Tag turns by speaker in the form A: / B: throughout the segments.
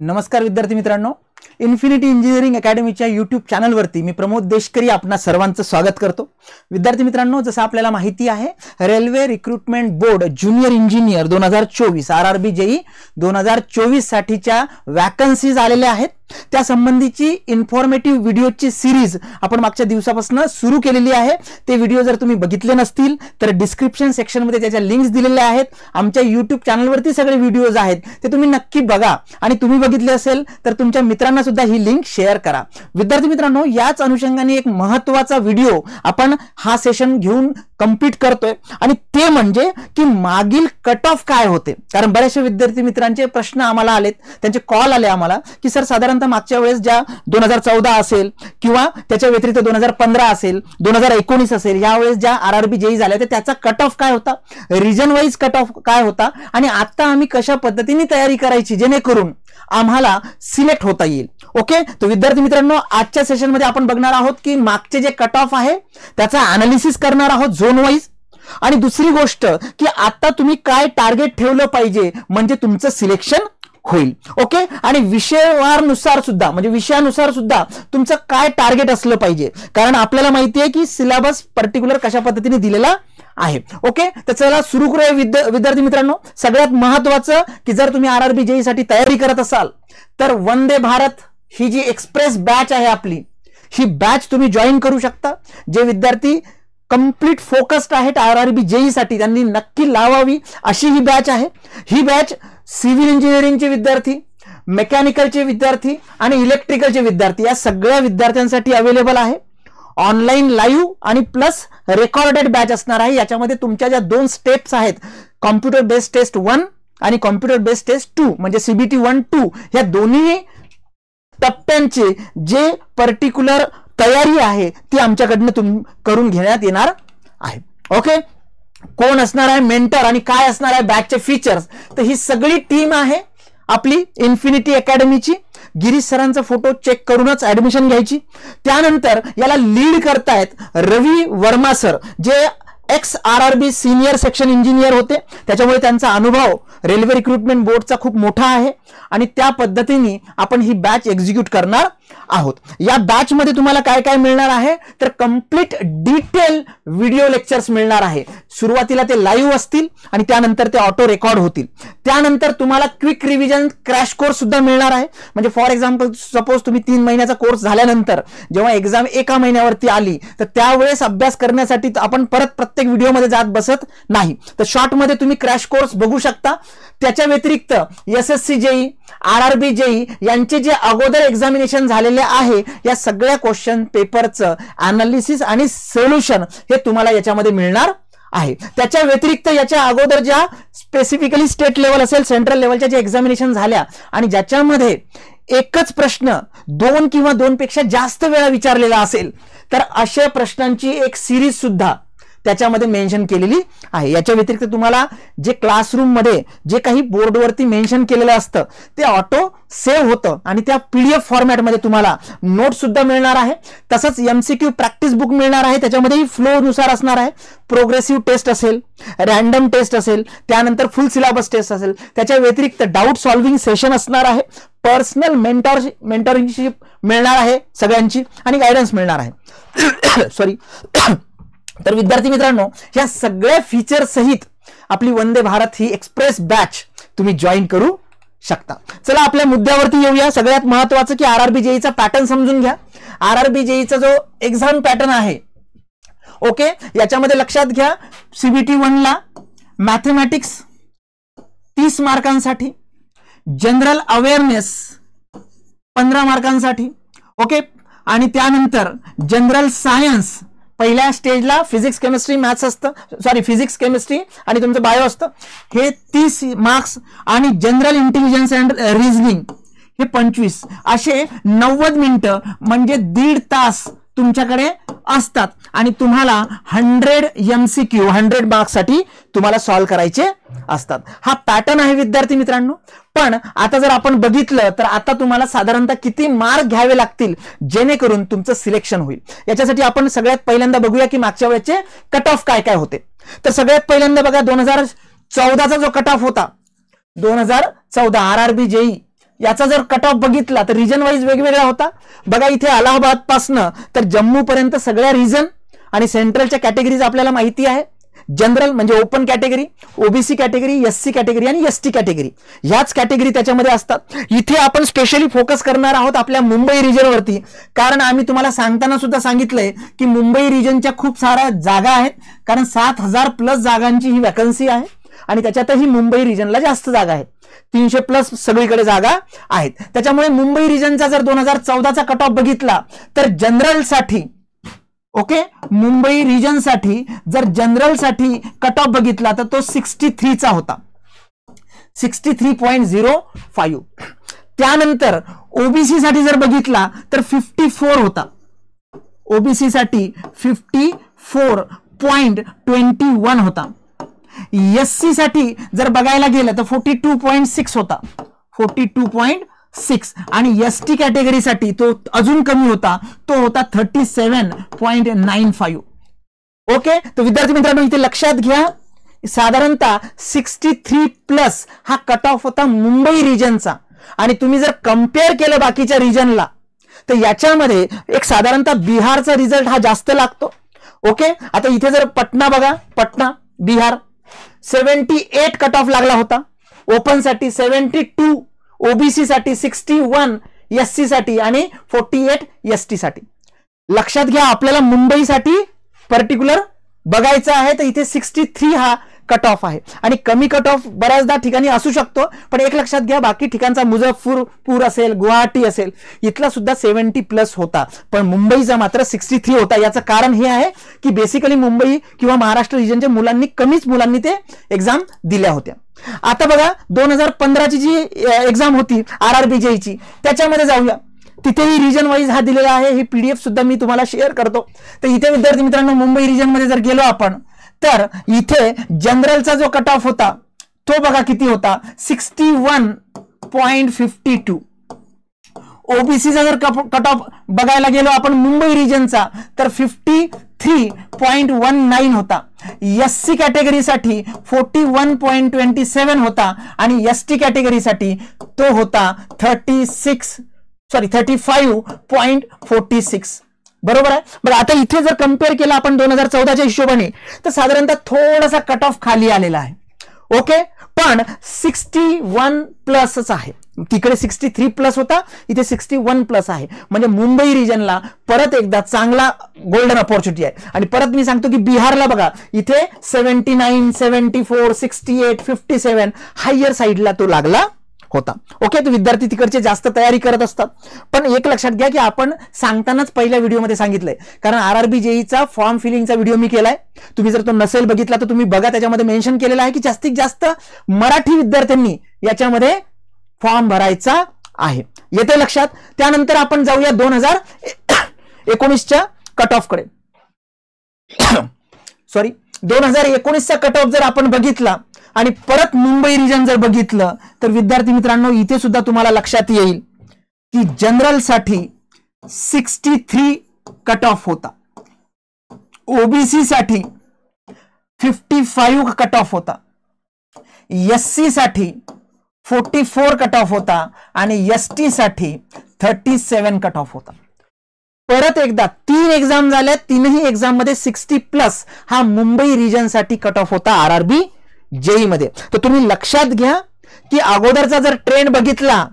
A: नमस्कार विद्यार्थी मित्रांनो, इन्फिनिटी इंजिनिअरिंग अकॅडमीच्या यूट्यूब चॅनलवरती मी प्रमोद देशकरी आपणा सर्वांचं स्वागत करतो। विद्यार्थी मित्रांनो, जसं आपल्याला माहिती आहे, railway recruitment board junior engineer 2024 RRB JE 2024 साठीच्या वॅकन्सीज आलेल्या आहेत। त्या संबंधीची इन्फॉर्मेटिव्ह व्हिडिओची सीरीज आपण मागच्या दिवसापासून सुरू केलेली आहे। ते व्हिडिओ जर तुम्ही बघितले नसतील तर डिस्क्रिप्शन सेक्शन मध्ये त्याच्या लिंक्स दिलेल्या आहेत। आमच्या यूट्यूब चॅनलवरती सगळे व्हिडिओज आहेत, ते तुम्ही नक्की बघा आणि तुम्ही बघितले असेल तर तुमच्या मित्रांना सुद्धा ही लिंक शेअर करा। विद्यार्थी मित्रांनो, याच अनुषंगाने एक महत्त्वाचा व्हिडिओ आपण हा सेशन घेऊन कंप्लीट करतोय आणि ते म्हणजे की मागील कट ऑफ काय होते। कारण बरेचसे विद्यार्थी मित्रांचे प्रश्न आम्हाला आलेत, त्यांचे कॉल आले आम्हाला की सर साधारणतः मागच्या वेळेस ज्या 2014 असेल किंवा त्याच्या व्यतिरिक्त 2015 असेल, 2019 असेल, यावेळेस ज्या आरआरबी जेई झाल्या त्याचा कट ऑफ काय होता, रिजन वाईज कट ऑफ काय होता आणि आता आम्ही कशा पद्धतीने तयारी करायची जेणेकरून आम्हाला सिलेक्ट होता येईल। ओके, तो विद्यार्थी मित्रांनो, आजच्या सेशन मध्ये आपण बघणार आहोत की मागचे जे कट ऑफ आहे त्याचा अनालिसिस करणार आहोत झोन वाईज। आणि दुसरी गोष्ट की आता तुम्ही काय टार्गेट ठेवलं पाहिजे म्हणजे तुमचं सिलेक्शन होईल। ओके, आणि विषयानुसार सुद्धा म्हणजे विषयानुसार सुद्धा तुमचं काय टार्गेट असलं पाहिजे, कारण आपल्याला माहिती आहे की सिलेबस पर्टिक्युलर कशा पद्धतीने दिलेला आहे। ओके, तर चला सुरू करूया विद्यार्थी मित्रांनो। सगळ्यात महत्त्वाचं की जर तुम्ही आरआरबी जेई साठी तयारी करत असाल तर वंदे भारत ही जी एक्सप्रेस बॅच आहे आपली, ही बॅच तुम्ही जॉईन करू शकता। जे विद्यार्थी कंप्लीट फोकस्ड आहेत आरआरबी जेई साठी त्यांनी नक्की लावावी अशी ही बॅच आहे। ही बॅच सिव्हिल इंजिनिअरिंगचे विद्यार्थी, मेकॅनिकलचे विद्यार्थी आणि इलेक्ट्रिकलचे विद्यार्थी या सगळ्या विद्यार्थ्यांसाठी अवेलेबल आहे। ऑनलाईन लाईव्ह आणि प्लस रेकॉर्डेड बॅच असणार आहे। याच्यामध्ये तुमच्या ज्या दोन स्टेप्स आहेत, कॉम्प्युटर बेस्ड टेस्ट 1 आणि कॉम्प्युटर बेस्ड टेस्ट 2 म्हणजे सीबीटी 1-2, ह्या दोन्ही टप्प्यांचे जे पर्टिक्युलर तयारी आहे ती आमच्याकडनं करून घेण्यात येणार आहे। ओके, कोण असणार आहे मेंटर आणि काय असणार आहे बॅचचे फीचर्स, तर ही सगळी टीम आहे आपली इन्फिनिटी अकॅडमीची। गिरीश सरांचा फोटो चेक करूनच ऍडमिशन घ्यायची। त्यानंतर याला लीड करतायत रवी वर्मा सर, जे x RRB senior section engineer होते, त्याच्यामुळे त्यांचा अनुभव रेल्वे रिक्रुटमेंट बोर्डचा खूप मोठा आहे आणि त्या पद्धतीने आपण ही बॅच एक्झिक्यूट करणार आहोत। या बॅच मध्ये तुम्हाला काय काय मिळणार आहे तर कंप्लीट डिटेल व्हिडिओ लेक्चर्स मिळणार आहे। सुरुवातीला ते लाईव्ह असतील आणि त्यानंतर ते ऑटो रेकॉर्ड होतील। त्यानंतर तुम्हाला क्विक रिव्हिजन क्रॅश कोर्स सुद्धा मिळणार आहे। म्हणजे फॉर एक्झाम्पल सपोज तुम्ही 3 महिन्याचा कोर्स झाल्यानंतर जेव्हा एक्झाम 1 महिन्यावरती आली तर त्यावेळेस अभ्यास करण्यासाठी आपण परत प्रत्येक व्हिडिओमध्ये जात बसत नाही, तर शॉर्ट मध्ये तुम्ही क्रॅश कोर्स बघू शकता। त्याच्या व्यतिरिक्त एसएससी जेई, आरआरबी जेई यांचे जे अगोदर एक्झामिनेशन झालेले आहे या सगळ्या क्वेश्चन पेपरचं अनालिसिस आणि सोल्युशन हे तुम्हाला याच्यामध्ये मिळणार आहे। त्याच्या व्यतिरिक्त याच्या अगोदर ज्या स्पेसिफिकली स्टेट लेवल असेल, सेंट्रल लेवलच्या जे एक्झामिनेशन झाल्या आणि ज्याच्यामध्ये एकच प्रश्न 2 किंवा 2 पेक्षा जास्त वेळा विचारलेला असेल तर अशा प्रश्नांची एक सिरीज सुद्धा त्याच्यामध्ये मेन्शन केलेली आहे। याच्या व्यतिरिक्त तुम्हाला जे क्लासरूम मध्ये जे काही बोर्डवरती मेन्शन केलेलं असतं ते ऑटो सेव्ह होतं आणि त्या पीडीएफ फॉर्मॅटमध्ये तुम्हाला नोट सुद्धा मिळणार आहे। तसंच एमसीक्यू प्रॅक्टिस बुक मिळणार आहे, त्याच्यामध्ये फ्लो नुसार असणार आहे। प्रोग्रेसिव्ह टेस्ट असेल, रॅन्डम टेस्ट असेल, त्यानंतर फुल सिलेबस टेस्ट असेल, त्याच्या व्यतिरिक्त डाऊट सॉल्व्हिंग सेशन असणार आहे, पर्सनल मेंटरशिप मिळणार आहे सगळ्यांची आणि गायडन्स मिळणार आहे। सॉरी तर विद्यार्थी मित्रांनो, या सगळ्या फीचर सहित आपली वंदे भारत ही एक्सप्रेस बॅच तुम्ही जॉईन करू शकता। चला आपल्या मुद्द्यावरती येऊया। सगळ्यात महत्त्वाचं की आरआरबी जेईचा पॅटर्न समजून घ्या। आरआरबी जेईचा जो एक्झाम पॅटर्न आहे, ओके, याच्यामध्ये लक्षात घ्या, सीबीटी 1 ला मॅथमॅटिक्स 30 मार्कांसाठी, जनरल अवेअरनेस 15 मार्कांसाठी, ओके, आणि त्यानंतर जनरल सायन्स पहिल्या स्टेजला फिजिक्स केमिस्ट्री मॅथ्स असतं, सॉरी फिजिक्स केमिस्ट्री आणि तुमचं बायो असतं, हे 30 मार्क्स, आणि जनरल इंटेलिजन्स अँड रिझनिंग हे 25, असे 90 मिनिटं म्हणजे 1.5 तास तुमच्याकडे असतात आणि तुम्हाला 100 एमसीक्यू 100 मार्क्ससाठी तुम्हाला सॉल्व्ह करायचे असतात। हा पॅटर्न आहे विद्यार्थी मित्रांनो। पण आता जर आपण बघितलं तर आता तुम्हाला साधारणतः किती मार्क घ्यावे लागतील जेणेकरून तुमचं सिलेक्शन होईल, याच्यासाठी आपण सगळ्यात पहिल्यांदा बघूया की मागच्या वेळेचे कट ऑफ काय काय होते। तर सगळ्यात पहिल्यांदा बघा 2014चा जो कट ऑफ होता, 2014 आरआरबी जेई याचा जर कट ऑफ बघितला तर रिजन वाईज वेगवेगळा होता. बघा इथे अलाहाबाद पासनं तर जम्मू पर्यंत सगळ्या रिजन आणि सेंट्रलच्या कॅटेगरीज आपल्याला माहिती आहे. जनरल म्हणजे open category, OBC category, SC category आणि एसटी कॅटेगरी, ह्याच कॅटेगरी त्याच्यामध्ये असतात. इथे आपण स्पेशली फोकस करणार आहोत आपल्या मुंबई रिजनवरती, कारण आम्ही तुम्हाला सांगताना सुद्धा सांगितलंय की मुंबई रिजनच्या खूप साऱ्या जागा आहेत, कारण 7,000 प्लस जागांची ही वॅकन्सी आहे आणि त्याच्यातही मुंबई रिजनला जास्त जागा आहेत. 300 प्लस सगळीकडे जागा आहेत. त्याच्यामुळे मुंबई रिजनचा जर 2014चा कट ऑफ बघितला तर जनरलसाठी, ओके, मुंबई रिजनसाठी जर जनरलसाठी कट ऑफ बघितला तर तो 63चा होता, 63.05. त्यानंतर ओबीसी साठी जर बघितला तर 54 होता, ओबीसी साठी 54.21 होता. एससी साठी जर बघायला गेलं तर 42.6 होता, 42.6. आणि एसटी कॅटेगरीसाठी तो अजून कमी होता, तो होता 37.95. ओके, तर विद्यार्थी मित्रांनो इथे लक्षात घ्या, साधारणतः 63 प्लस हा कट ऑफ होता मुंबई रिजनचा. आणि तुम्ही जर कम्पेअर केलं बाकीच्या रिजनला तर याच्यामध्ये एक साधारणतः बिहारचा रिझल्ट हा जास्त लागतो. ओके, आता इथे जर पटना बघा, पटना बिहार 78 कट ऑफ लागला होता, ओपन साठी 72, ओबीसी साठी 61, एससी साठी आणि 48 एसटी साठी. लक्षात घ्या आपल्याला मुंबईसाठी पर्टिक्युलर बघायचं आहे तर इथे 63 हा कट ऑफ आहे. आणि कमी कट ऑफ बऱ्याचदा ठिकाणी असू शकतो, पण एक लक्षात घ्या बाकी ठिकाणचा मुझफ्फरपूर असेल, गुवाहाटी असेल, इथला सुद्धा 70 प्लस होता, पण मुंबईचा मात्र 63 होता. याचं कारण हे आहे की बेसिकली मुंबई किंवा महाराष्ट्र रिजनच्या मुलांनी कमीच मुलांनी ते एक्झाम दिल्या होत्या. आता बघा 2015ची जी एक्झाम होती RRBJची, त्याच्यामध्ये जाऊया. तिथेही रिजन वाईज हा दिलेला आहे, ही पीडीएफ सुद्धा मी तुम्हाला शेअर करतो. तर इथे विद्यार्थी मित्रांनो मुंबई रिजन मध्ये जर गेलो आपण तर इथे जनरलचा जो कट ऑफ होता तो बघा किती होता, 61.52. ओबीसीचा जर कट ऑफ बघायला गेलो आपण मुंबई रिजनचा तर 53.19 होता. एससी कॅटेगरीसाठी 41.27 होता आणि एसटी कॅटेगरीसाठी तो होता 35.46. बरोबर आहे. बरं आता इथे जर कम्पेअर केला आपण 2014च्या हिशोबाने तर साधारणतः थोडासा कट ऑफ खाली आलेला आहे. ओके, पण 61 प्लसच आहे. तिकडे 63 प्लस होता, इथे 61 प्लस आहे. म्हणजे मुंबई रिजनला परत एकदा चांगला गोल्डन अपॉर्च्युनिटी आहे. आणि परत मी सांगतो की बिहारला बघा इथे 79, 74, 68, 57 हायर साईडला तो लागला होता. ओके, तो विद्यार्थी तिकडचे जास्त तयारी करत असतात. पण एक लक्षात घ्या की आपण सांगतानाच पहिल्या व्हिडिओमध्ये सांगितलंय, कारण RRBJचा फॉर्म फिलिंगचा व्हिडिओ मी केलाय, तुम्ही जर तो नसेल बघितला तर तुम्ही बघा. त्याच्यामध्ये मेन्शन केलेलं आहे की जास्तीत जास्त मराठी विद्यार्थ्यांनी याच्यामध्ये फॉर्म भरायचा आहे. येते लक्षात. त्यानंतर आपण जाऊया 2019च्या कट ऑफ कडे. सॉरी, 2019चा कट ऑफ जर आपण बघितला आणि परत मुंबई रिजन जर बघितलं तर विद्यार्थी मित्रांनो इथे सुद्धा तुम्हाला लक्षात येईल की जनरल साठी 63 कट ऑफ होता, ओबीसी साठी 55 कट ऑफ होता, एससी साठी 44 कट ऑफ होता आणि एसटी साठी 37 कट ऑफ होता. परत एकदा 3 एक्झाम झाल्या, तीनही एक्झाम मध्ये 60 प्लस हा मुंबई रिजन साठी कट ऑफ होता RRBJ मध्ये. तर तुम्ही लक्षात घ्या की अगोदरचा जर ट्रेंड बघितला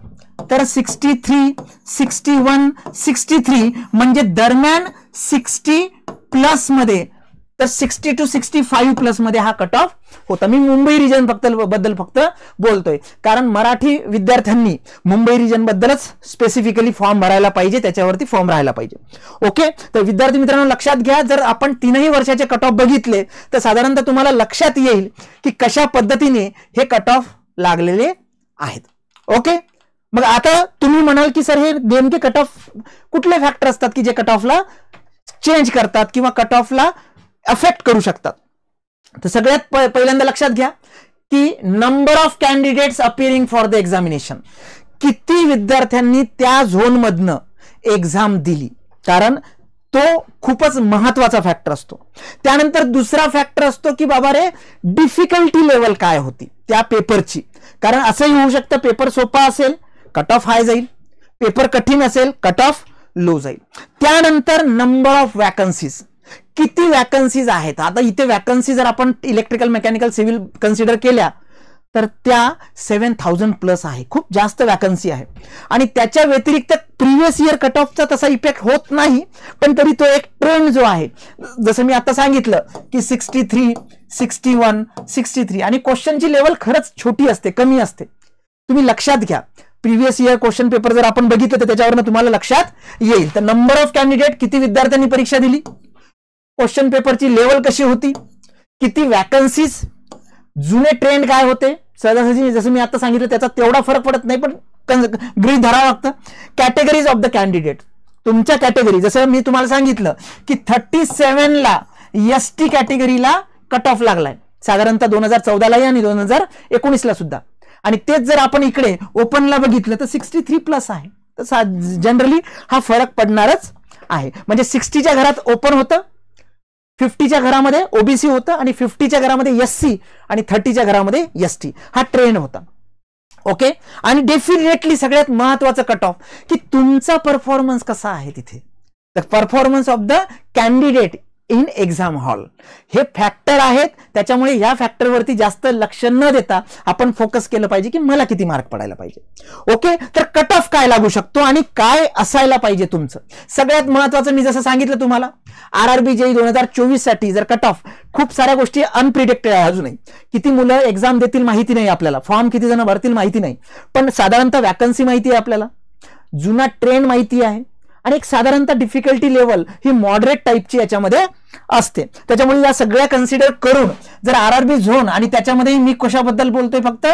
A: तर 63, 61, 63 म्हणजे दरम्यान 60 प्लस मध्ये, तर 60 to 65 प्लस मध्ये हा कट ऑफ होता. मी मुंबई रिजन बद्दल फक्त बोलतोय, कारण मराठी विद्यार्थ्यांनी मुंबई रिजन बद्दलच स्पेसिफिकली फॉर्म भरायला पाहिजे, त्याच्यावरती फॉर्म राहायला पाहिजे. ओके, तर विद्यार्थी मित्रांनो लक्षात घ्या, जर आपण तीनही वर्षाचे कट ऑफ बघितले तर साधारणतः तुम्हाला लक्षात येईल की कशा पद्धतीने हे कट ऑफ लागलेले आहेत. ओके, मग आता तुम्ही म्हणाल की सर हे नेमके कट ऑफ कुठले फॅक्टर असतात की जे कट ऑफला चेंज करतात किंवा कट ऑफला अफेक्ट करू शकतात. तर सगळ्यात पहिल्यांदा लक्षात घ्या की number of candidates appearing for the examination, किती विद्यार्थ्यांनी त्या झोन मधनं एक्झाम दिली, कारण तो खूपच महत्वाचा फॅक्टर असतो. त्यानंतर दुसरा फॅक्टर असतो की बाबा रे डिफिकल्टी लेवल काय होती त्या पेपरची, कारण असंही होऊ शकतं पेपर सोपा असेल, कट ऑफ हाय जाईल, पेपर कठीण असेल कट ऑफ लो जाईल. त्यानंतर नंबर ऑफ वॅकन्सीज, किती वॅकन्सीज आहेत. आता इथे वॅकन्सी जर आपण इलेक्ट्रिकल, मेकॅनिकल, सिव्हिल कन्सिडर केल्या तर त्या 7000 प्लस आहे, खूप जास्त वॅकन्सी आहे. आणि त्याच्या व्यतिरिक्त प्रिव्हियस इयर कट ऑफचा तसा इफेक्ट होत नाही, पण तरी तो एक ट्रेंड जो आहे, जसं मी आता सांगितलं की 63, 61, 63 आणि क्वेश्चनची लेवल खरंच छोटी असते, कमी असते. तुम्ही लक्षात घ्या, प्रिव्हियस इयर क्वेश्चन पेपर जर आपण बघितलं तर त्याच्यावरनं तुम्हाला लक्षात येईल. तर नंबर ऑफ कॅन्डिडेट, किती विद्यार्थ्यांनी परीक्षा दिली, क्वेश्चन पेपरची लेवल कशी होती, किती वॅकन्सीज, जुने ट्रेंड काय होते, सहजासहजी जसं मी आता सांगितलं त्याचा तेवढा फरक पडत नाही, पण गृहीत धरावं लागतं. कॅटेगरीज ऑफ द कॅन्डिडेट, तुमच्या कॅटेगरी, जसं मी तुम्हाला सांगितलं की 37 ला एसटी कॅटेगरीला कट ऑफ लागलाय, साधारणतः 2014 आणि 2019 सुद्धा. आणि तेच जर आपण इकडे ओपनला बघितलं तर 63 प्लस आहे. तर जनरली हा फरक पडणारच आहे. म्हणजे 60च्या घरात ओपन होतं, 50च्या घरामध्ये ओबीसी होतं आणि 50च्या घरामध्ये एससी आणि 30च्या घरामध्ये एसटी, हा ट्रेंड होता. ओके. आणि डेफिनेटली सगळ्यात महत्वाचं कट ऑफ की तुमचा परफॉर्मन्स कसा आहे तिथे. तर performance of the candidate in exam hall हे फॅक्टर आहेत. त्याच्यामुळे या फॅक्टरवरती जास्त लक्ष न देता आपण फोकस केलं पाहिजे की मला किती मार्क पडायला पाहिजे. ओके. तर कट ऑफ काय लागू शकतो आणि काय असायला पाहिजे तुमचं. सगळ्यात महत्वाचं मी जसं सांगितलं तुम्हाला, आरआरबी जेई 2024 साठी जर कट ऑफ, खूप साऱ्या गोष्टी अनप्रिडिक्टेड आहे. अजूनही किती मुलं एक्झाम देतील माहिती नाही आपल्याला, फॉर्म किती जण भरतील माहिती नाही, पण साधारणतः वॅकन्सी माहिती आहे आपल्याला, जुना ट्रेंड माहिती आहे आणि एक साधारणतः डिफिकल्टी लेवल ही मॉडरेट टाईपची याच्यामध्ये असते. त्याच्यामुळे या सगळ्या कन्सिडर करून जर आरआरबी झोन, आणि त्याच्यामध्ये मी कशाबद्दल बोलतोय, फक्त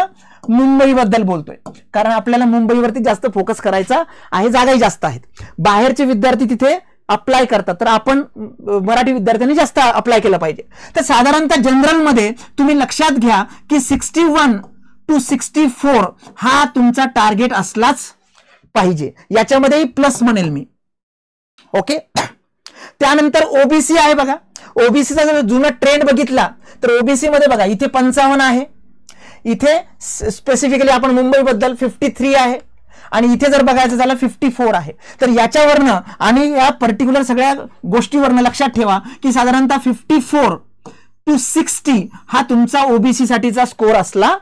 A: मुंबईबद्दल बोलतोय, कारण आपल्याला मुंबईवरती जास्त फोकस करायचा आहे, जागाही जास्त आहेत. बाहेरचे विद्यार्थी तिथे अप्लाय करतात, तर आपण मराठी विद्यार्थ्यांनी जास्त अप्लाय केलं पाहिजे. तर साधारणतः जनरलमध्ये तुम्ही लक्षात घ्या की 61 to 64 हा तुमचा टार्गेट असलाच पाहिजे. याच्यामध्येही प्लस म्हणेल मी. ओके. त्यानंतर ओबीसी आहे बघा. ओबीसीचा जर जुना ट्रेंड बघितला तर ओबीसी मध्ये बघा इथे 55 आहे, इथे स्पेसिफिकली आपण मुंबईबद्दल 53 आहे आणि इथे जर बघायचं झालं 54 आहे. तर याच्यावरनं आणि या पर्टिक्युलर सगळ्या गोष्टीवरनं लक्षात ठेवा की साधारणतः 54 to 60 हा तुमचा ओबीसी साठीचा स्कोर असला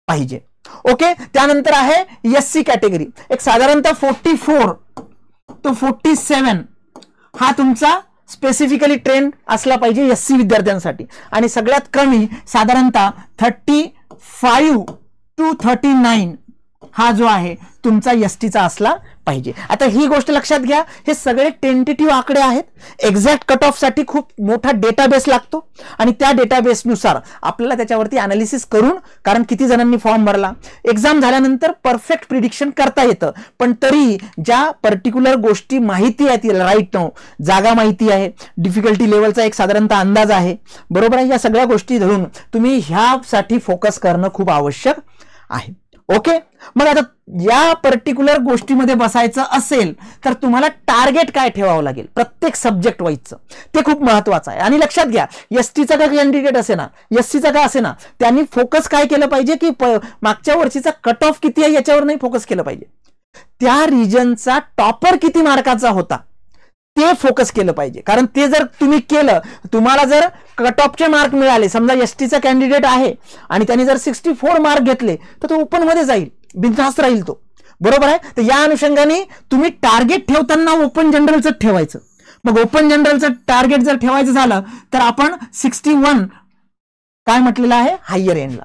A: पाहिजे. ओके. त्यानंतर आहे एससी कॅटेगरी, एक साधारणतः 44 to 47 हा तुमचा स्पेसिफिकली ट्रेंड असला पाहिजे एससी विद्यार्थ्यांसाठी. आणि सगळ्यात कमी साधारणतः 35 to 39 हा जो आहे तुमचा एसटीचा असला पाहिजे. आता ही गोष्ट लक्षात घ्या, हे सगळे टेंटेटिव्ह आकडे आहेत. एक्झॅक्ट कट ऑफ साठी खूप मोठा डेटाबेस लागतो आणि त्या डेटाबेसनुसार आपल्याला त्याच्यावरती अनालिसिस करून, कारण किती जणांनी फॉर्म भरला, एक्झाम झाल्यानंतर परफेक्ट प्रिडिक्शन करता येतं. पण तरी ज्या पर्टिक्युलर गोष्टी माहिती आहेत राईट नाऊ, जागा माहिती आहे, डिफिकल्टी लेवलचा एक साधारणतः अंदाज आहे, बरोबर आहे, या सगळ्या गोष्टी धरून तुम्ही ह्यासाठी फोकस करणं खूप आवश्यक आहे. ओके. मग आता या पर्टिक्युलर गोष्टीमध्ये बसायचं असेल तर तुम्हाला टार्गेट काय ठेवावं लागेल प्रत्येक सब्जेक्ट वाईजचं, ते खूप महत्वाचं आहे. आणि लक्षात घ्या, एसटीचा का कॅन्डिडेट असे ना, एससीचा का असे ना, त्यांनी फोकस काय केलं पाहिजे की मागच्या वर्षीचा कट ऑफ किती आहे याच्यावर नाही फोकस केलं पाहिजे, त्या रिजनचा टॉपर किती मार्काचा होता ते फोकस केलं पाहिजे. कारण ते जर तुम्ही केलं, तुम्हाला जर कट ऑफचे मार्क मिळाले, समजा एसटीचा कॅन्डिडेट आहे आणि त्यांनी जर 64 मार्क घेतले तर तो ओपन मध्ये जाईल, बिनधास्त राहील तो, बरोबर आहे. तर या अनुषंगाने तुम्ही टार्गेट ठेवताना ओपन जनरलचं ठेवायचं. मग ओपन जनरलचं टार्गेट जर ठेवायचं झालं तर आपण 61 काय म्हटलेलं आहे हायर एंडला.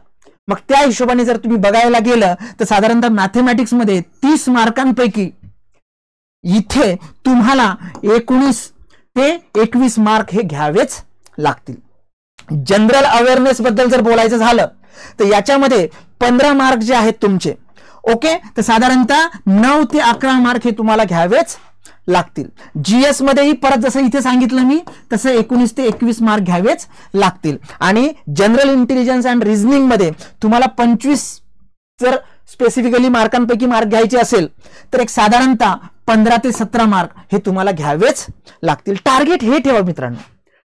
A: मग त्या हिशोबाने जर तुम्ही बघायला गेलं तर साधारणतः मॅथमॅटिक्स मध्ये 30 मार्कांपैकी इथे तुम्हाला 19 ते 21 मार्क हे घ्यावेच लागतील. जनरल अवेअरनेस बद्दल जर बोलायचं झालं तर याच्यामध्ये 15 मार्क जे आहेत तुमचे, ओके, तर साधारणतः 9 ते 11 मार्क हे तुम्हाला घ्यावेच लागतील. जीएस मध्येही परत जसं इथे सांगितलं मी तसं 19 ते 21 मार्क घ्यावेच लागतील. आणि जनरल इंटेलिजन्स अँड रिझनिंग मध्ये तुम्हाला 25 जर स्पेसिफिकली मार्कांपैकी मार्क घ्यायचे असेल तर एक साधारणतः 15 ते 17 मार्क हे तुम्हाला घ्यावेच लागतील. टार्गेट हे ठेवा मित्रांनो,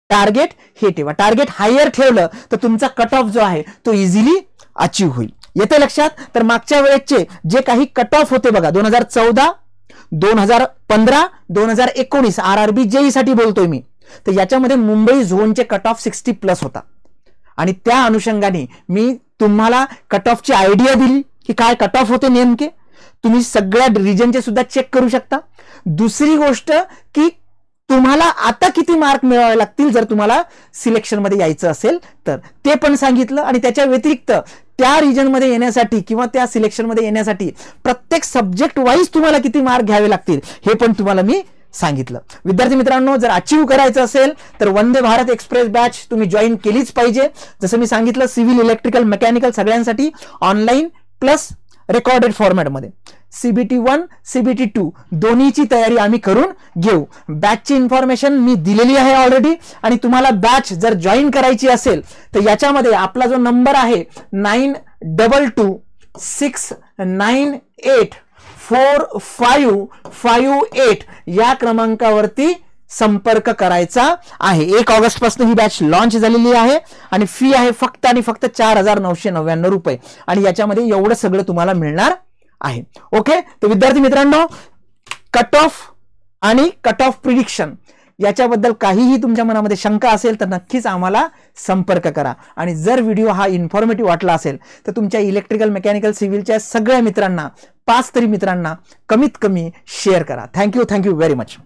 A: टार्गेट हे ठेवा. टार्गेट हायर ठेवलं तर तुमचा कट ऑफ जो आहे तो इझिली अचीव्ह होईल. येते लक्षात? तर मागच्या वेळेचे जे काही कट ऑफ होते बघा, 2014, 2015, 2019 RRB JEE साठी बोलतोय मी, तर याच्यामध्ये मुंबई झोनचे कट ऑफ 60+ होता आणि त्या अनुषंगाने मी तुम्हाला कट ऑफची आयडिया दिली की काय कट ऑफ होते नेमके. तुम्ही सगळ्या रिजनचे सुद्धा चेक करू शकता. दुसरी गोष्ट की तुम्हाला आता किती मार्क मिळवावे लागतील जर तुम्हाला सिलेक्शन मध्ये यायचं असेल तर ते पण सांगितलं. आणि त्याच्या व्यतिरिक्त त्या रिजन मध्ये येण्यासाठी किंवा त्या सिलेक्शन मध्ये येण्यासाठी प्रत्येक सब्जेक्ट वाईज तुम्हाला किती मार्क घ्यावे लागतील हे पण तुम्हाला मी सांगितलं. विद्यार्थी मित्रांनो, जर अचीव करायचं असेल तर वंदे भारत एक्सप्रेस बॅच तुम्ही जॉईन केलीच पाहिजे. जसं मी सांगितलं, सिव्हिल, इलेक्ट्रिकल, मेकॅनिकल सगळ्यांसाठी ऑनलाईन प्लस रेकॉर्डेड फॉर्मॅटमध्ये CBT 1 CBT 2 दोन्हीची तयारी आम्ही करून घेऊ. बॅचची इन्फॉर्मेशन मी दिलेली आहे ऑलरेडी. आणि तुम्हाला बॅच जर जॉईन करायची असेल तर याच्यामध्ये आपला जो नंबर आहे 9226984558 या क्रमांकावरती संपर्क करायचा आहे. 1 ऑगस्ट पासून ही बॅच लॉन्च झालेली आहे आणि फी आहे फक्त आणि फक्त 4999 रुपये. आणि याच्यामध्ये एवढं सगळं तुम्हाला मिळणार आहे. ओके, तर विद्यार्थी मित्रांनो, कट ऑफ आणि कट ऑफ प्रिडिक्शन याच्याबद्दल काहीही तुमच्या मनामध्ये शंका असेल तर नक्कीच आम्हाला संपर्क करा. आणि जर व्हिडिओ हा इन्फॉर्मेटिव्ह वाटला असेल तर तुमच्या इलेक्ट्रिकल, मेकॅनिकल, सिव्हिलच्या सगळ्या मित्रांना, 5 तरी मित्रांना कमीत कमी शेअर करा. Thank you very much.